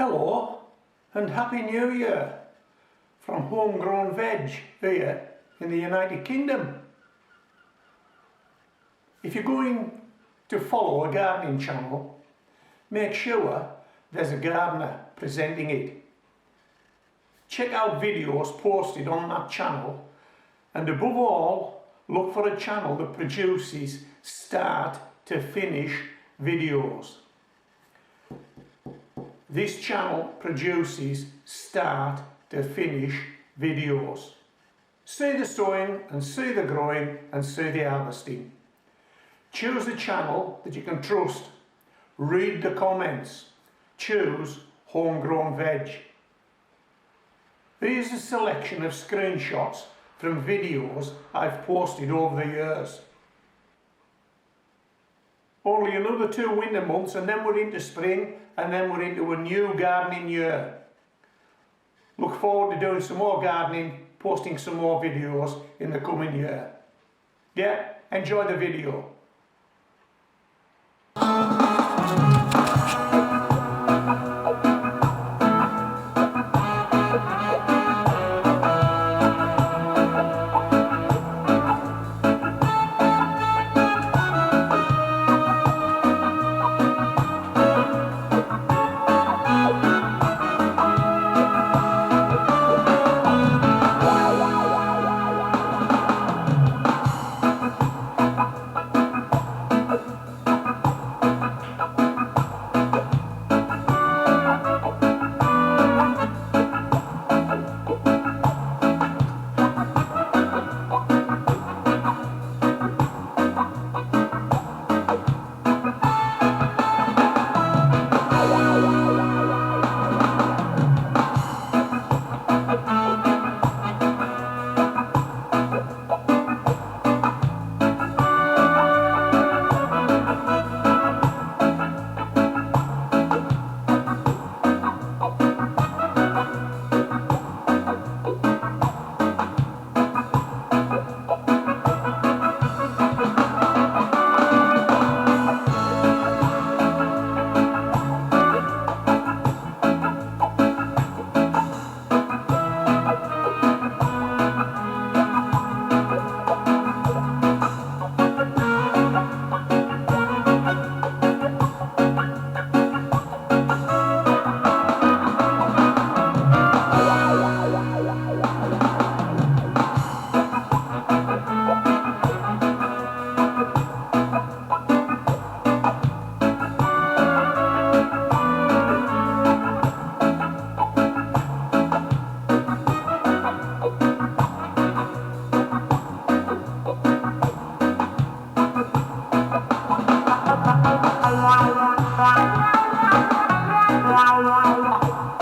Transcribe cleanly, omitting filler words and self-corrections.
Hello and Happy New Year from Home Grown Veg here in the United Kingdom. If you're going to follow a gardening channel, make sure there's a gardener presenting it. Check out videos posted on that channel, and above all, look for a channel that produces start to finish videos. This channel produces start to finish videos. See the sowing and see the growing and see the harvesting. Choose a channel that you can trust. Read the comments. Choose Home Grown Veg. Here's a selection of screenshots from videos I've posted over the years. Only another 2 winter months and then we're into spring, and then we're into a new gardening year. Look forward to doing some more gardening, posting some more videos in the coming year. Yeah, enjoy the video. Wow.